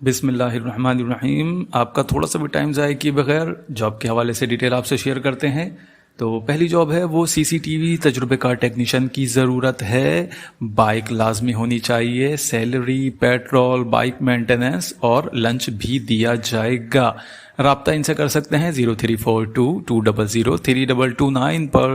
بسم اللہ الرحمن الرحیم. آپ کا تھوڑا سا بھی ٹائم ضائع کیے بغیر جاب کے حوالے سے ڈیٹیل آپ سے شیئر کرتے ہیں. تو پہلی جاب ہے وہ سی ٹی وی تجربے کار ٹیکنیشین کی ضرورت ہے. بائک لازمی ہونی چاہیے. سیلری، پیٹرول، بائک مینٹیننس اور لنچ بھی دیا جائے گا. رابطہ ان سے کر سکتے ہیں 034220032229 پر.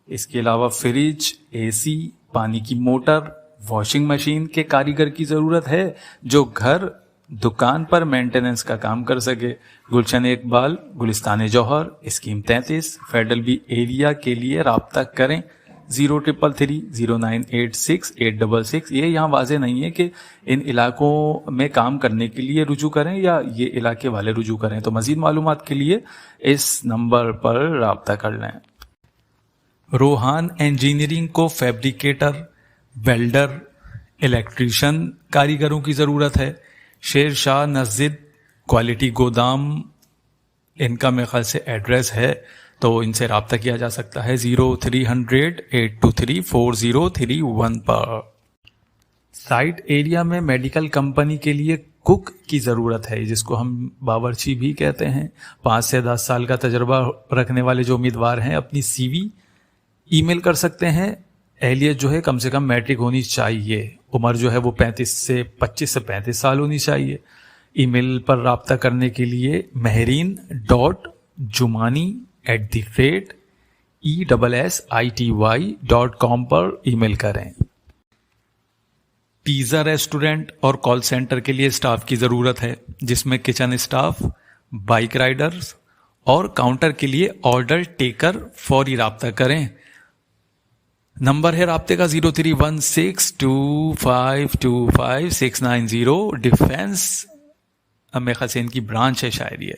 اس کے علاوہ فریج، اے سی، پانی کی موٹر، واشنگ مشین کے کاریگر کی ضرورت ہے جو گھر دکان پر مینٹیننس کا کام کر سکے. گلشن اقبال، گلستان جوہر، اسکیم 33 فیڈرل بی ایریا کے لیے رابطہ کریں 0333098686. یہ یہاں واضح نہیں ہے کہ ان علاقوں میں کام کرنے کے لیے رجوع کریں یا یہ علاقے والے رجوع کریں. تو مزید معلومات کے لیے اس نمبر پر رابطہ کر لیں. روحان انجینئرنگ کو فیبریکیٹر، ویلڈر، الیکٹریشین کاریگروں کی ضرورت ہے. شیر شاہ مسجد کوالٹی گودام ان کا میرے خیال سے ایڈریس ہے، تو ان سے رابطہ کیا جا سکتا ہے 0300823403 پر. سائٹ ایریا میں میڈیکل کمپنی کے لیے کک کی ضرورت ہے جس کو ہم باورچی بھی کہتے ہیں. 5 سے 10 سال کا تجربہ رکھنے والے جو امیدوار ہیں اپنی سی وی ای میل کر سکتے ہیں. اہلیت جو ہے کم سے کم میٹرک ہونی چاہیے. عمر جو ہے وہ 25 سے 35 سال ہونی چاہیے. ای میل پر رابطہ کرنے کے لیے mehreen.jumani@essity.com پر ای میل کریں. پیزا ریسٹورنٹ اور کال سینٹر کے لیے سٹاف کی ضرورت ہے جس میں کچن سٹاف، بائک رائڈرز اور کاؤنٹر کے لیے آرڈر ٹیکر. فوری رابطہ کریں. نمبر ہے رابطے کا 0316252569. ڈیفینس میرے خیال سے ان کی برانچ ہے شاید یہ.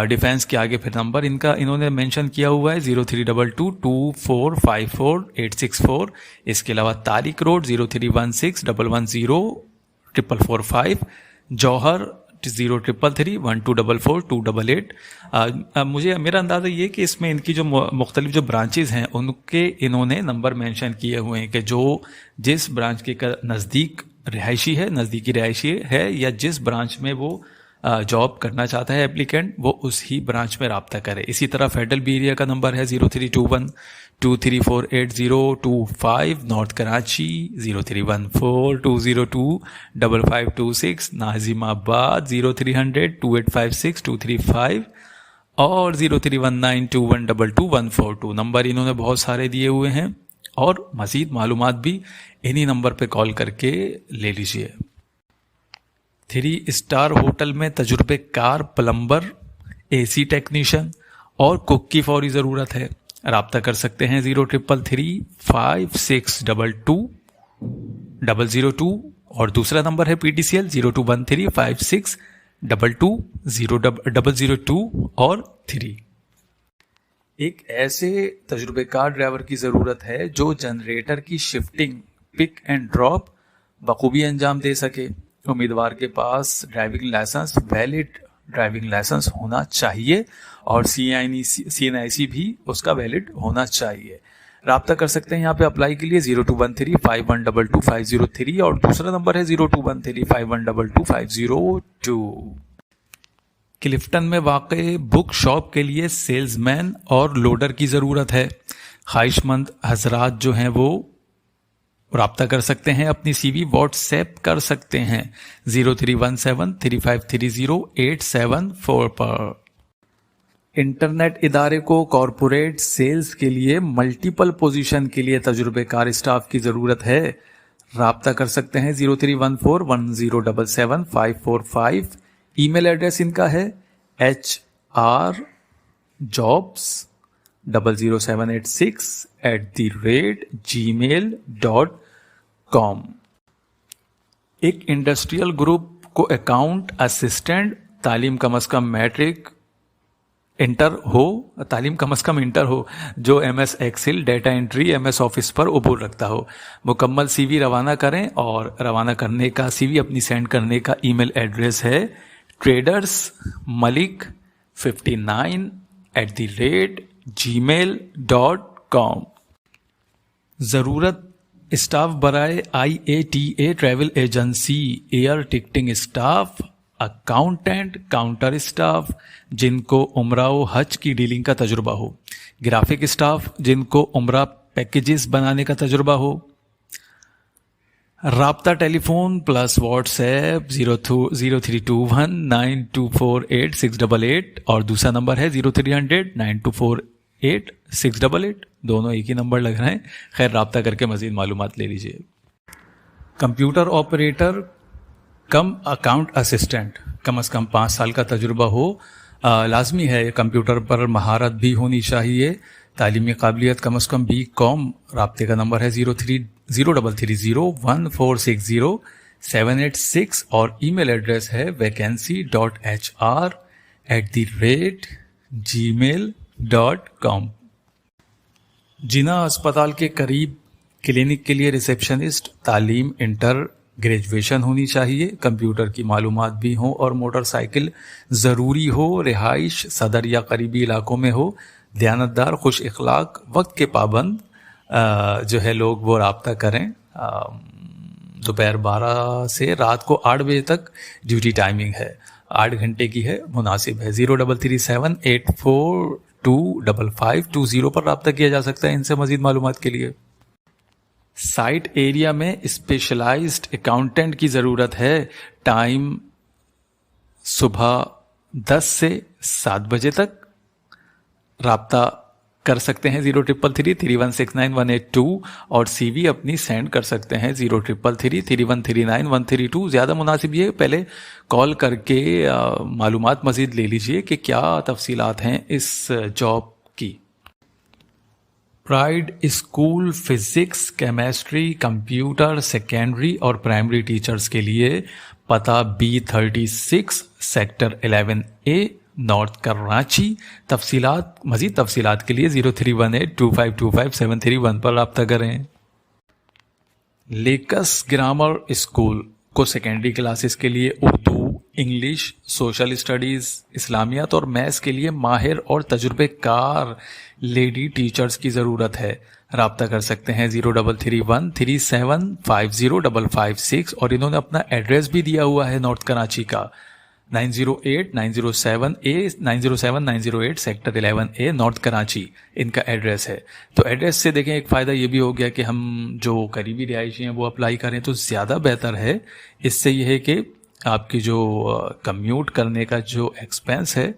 ڈیفینس کے آگے پھر نمبر ان کا انہوں نے مینشن کیا ہوا ہے 032224548464. اس کے علاوہ طارق روڈ 0316110445. جوہر 0333124428. مجھے میرا اندازہ یہ کہ اس میں ان کی جو مختلف جو برانچز ہیں ان کے انہوں نے نمبر مینشن کیے ہوئے ہیں کہ جو جس برانچ کے نزدیکی رہائشی ہے یا جس برانچ میں وہ جاب کرنا چاہتا ہے اپلیکینٹ وہ اسی برانچ میں رابطہ کرے. اسی طرح فیڈرل بی ایریا کا نمبر ہے 0321234825. نارتھ کراچی 0314202556. ناظم آباد 0300285623 اور 0319212242. نمبر انہوں نے بہت سارے دیے ہوئے ہیں اور مزید معلومات بھی انہی نمبر پہ کال کر کے لے لیجئے. 3 اسٹار ہوٹل میں تجربے کار پلمبر، اے سی ٹیکنیشین اور کک کی فوری ضرورت ہے. رابطہ کر سکتے ہیں 0333562202 اور دوسرا نمبر ہے PTCL 021356220002 اور 3. ایک ایسے تجربے کار ڈرائیور کی ضرورت ہے جو جنریٹر کی شفٹنگ، پک اینڈ ڈراپ بخوبی انجام دے سکے. امیدوار کے پاس driving licence, valid driving licence ہونا چاہیے اور CNIC بھی اس کا ویلڈ ہونا چاہیے. رابطہ کر سکتے ہیں یہاں پہ اپلائی کے لیے 021351222503 اور دوسرا نمبر ہے 021351222502. کلفٹن میں واقع بک شاپ کے لیے سیلز مین اور لوڈر کی ضرورت ہے. خواہش مند حضرات جو ہیں وہ رابطہ کر سکتے ہیں. اپنی سی وی واٹس ایپ کر سکتے ہیں 0317353084 پر. انٹرنیٹ ادارے کو کارپوریٹ سیلز کے لیے ملٹیپل پوزیشن کے لیے تجربے کار اسٹاف کی ضرورت ہے. رابطہ کر سکتے ہیں 0314107745. ای میل ایڈریس ان کا ہے hrjobs00786@gmail.com. ایک انڈسٹریل گروپ کو اکاؤنٹ اسسٹنٹ تعلیم کم از کم انٹر ہو جو MS Excel, data entry, MS Office پر عبور رکھتا ہو. مکمل سی وی روانہ کریں اور روانہ کرنے کا سی وی اپنی سینڈ کرنے کا ای میل ایڈریس ہے tradersmalik59@gmail.com. ضرورت स्टाफ बराए IATA travel agency, air ticketing staff, accountant, counter staff जिनको उम्रा व हज की डीलिंग का तजुर्बा हो, ग्राफिक स्टाफ जिनको उम्रा पैकेजेस बनाने का तजुर्बा हो, राब्ता टेलीफोन प्लस व्हाट्सएप 0321924888 और दूसरा नंबर है 0300924888, दोनों एक ही नंबर लग रहे हैं। खैर, राब्ता करके मजीद मालूमात ले लीजिए। Computer operator cum account assistant, कम से कम 5 साल का तजुर्बा हो, लाजमी है। कंप्यूटर पर महारत भी होनी चाहिए। तालीमी काबिलियत कम से कम BCom। राब्ते का नंबर है 03030460 और ईमेल एड्रेस है vacancy.hr@gmail.com। जिना अस्पताल के करीब क्लिनिक के लिए रिसेप्शनिस्ट, तालीम इंटर ग्रेजुएशन होनी चाहिए। कंप्यूटर की मालूमात भी हो और मोटरसाइकिल ज़रूरी हो। रिहाइश सदर या करीबी इलाकों में हो। दयानतदार, खुश इखलाक, वक्त के पाबंद जो है लोग वो राब्ता करें। दोपहर 12 से रात को 8 बजे तक ड्यूटी टाइमिंग है, 8 घंटे की है, मुनासिब है। 033784255520 पर राब्ता किया जा सकता है इनसे मजीद मालूमात के लिए। साइट एरिया में स्पेशलाइज्ड अकाउंटेंट की ज़रूरत है। टाइम सुबह 10 से 7 बजे तक। राब्ता कर सकते हैं 03333169 और CV अपनी सेंड कर सकते हैं 03333139 ज़्यादा मुनासिब ये पहले कॉल करके मालूमात मज़ीद ले लीजिए कि क्या तफसीलात हैं इस जॉब की। Pride school physics, chemistry, computer secondary और प्राइमरी टीचर्स के लिए पता B36 sector 11A north Karachi. मजीद तफसीलात के लिए 0318252573 पर रब्ता करें। लेकस ग्रामर स्कूल को सेकेंडरी क्लासेस के लिए उर्दू, इंग्लिश, सोशल स्टडीज़, इस्लामियात और मैथ्स के लिए माहिर और तजुर्बेकार लेडी टीचर्स की ज़रूरत है। रब्ता कर सकते हैं 0313750556 और इन्होंने अपना एड्रेस भी दिया हुआ है नॉर्थ कराची का 908 सेक्टर 11A नॉर्थ कराची इनका एड्रेस है। तो एड्रेस से देखें एक फ़ायदा ये भी हो गया कि हम जो करीबी रिहायशी हैं वो अप्लाई करें तो ज़्यादा बेहतर है। इससे ये है कि आपकी जो कम्यूट करने का जो एक्सपेंस है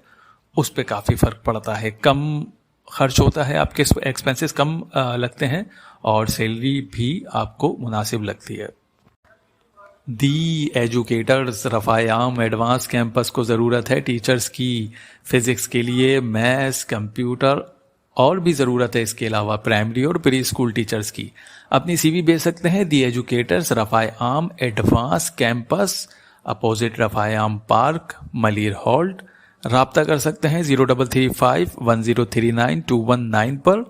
उस पर काफ़ी फ़र्क पड़ता है, कम खर्च होता है, आपके एक्सपेंसेस कम लगते हैं और सैलरी भी आपको मुनासिब लगती है। दी एजुकेटर्स रफ़ायाम एडवांस कैंपस को ज़रूरत है टीचर्स की। फ़िज़िक्स के लिए मैथ्स, कंप्यूटर और भी ज़रूरत है। इसके अलावा प्राइमरी और प्री स्कूल टीचर्स की अपनी CV भेज सकते हैं। The educators Rafah-e-Aam advance campus, opposite Rafah-e-Aam park, Malir halt. राब्ता कर सकते हैं 03351039 पर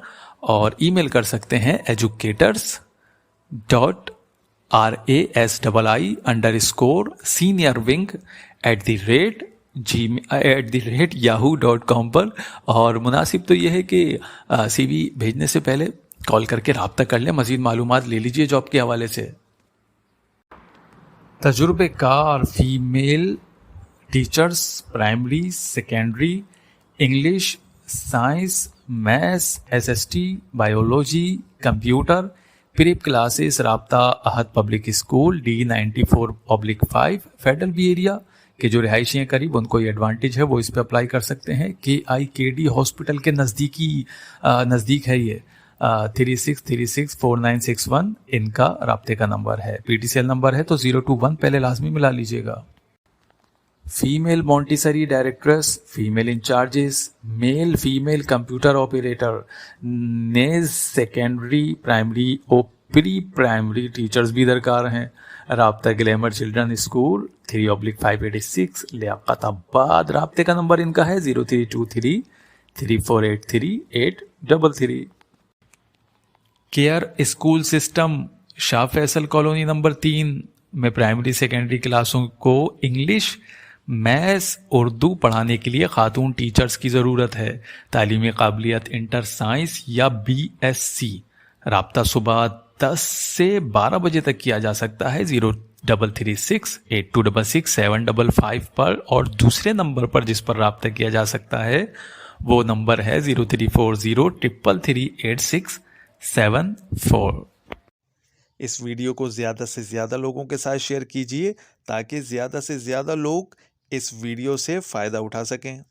और ईमेल कर सकते हैं educators.RASIISEeniorwing@yahoo.com पर। और मुनासिब तो यह है कि CV भेजने से पहले कॉल करके राब्ता कर लें, मज़ीद मालूमात ले लीजिए जॉब के हवाले से। तजुर्बेकार female teachers, primary, secondary, English, science, maths, SST, biology, computer, prep classes. राब्ता Ahad public school D94 public 5 federal B area के जो रिहायशी हैं करीब, उनको ये एडवांटेज है, वो इस पर अप्लाई कर सकते हैं। KIKD हॉस्पिटल के नज़दीक है ये। 36364961 इनका राब्ते का नंबर है। PTCL नंबर है तो 021 पहले लाजमी मिला लीजिएगा। Female Montessori directress, female incharges, male female computer operator, Naz secondary, primary और प्री प्राइमरी टीचर्स भी दरकार हैं। राब्ता ग्लैमर चिल्ड्रन स्कूल 3/586 लियाकताबाद। राब्ते का नंबर इनका है 0323348333। Care school system Shah Faisal colony number 3 में प्राइमरी सेकेंडरी क्लासों को इंग्लिश, मैथ्स, उर्दू पढ़ाने के लिए खातून टीचर्स की ज़रूरत है। तालीमी काबिलियत इंटर साइंस या BSc। राब्ता सुबह 10 से 12 बजे तक किया जा सकता है 03368266 पर, और दूसरे नंबर पर जिस पर रब्ता किया जा सकता है वो नंबर है 0340338674। इस वीडियो को ज़्यादा से ज़्यादा लोगों के साथ शेयर कीजिए ताकि ज़्यादा से ज़्यादा लोग इस वीडियो से फ़ायदा उठा सकें।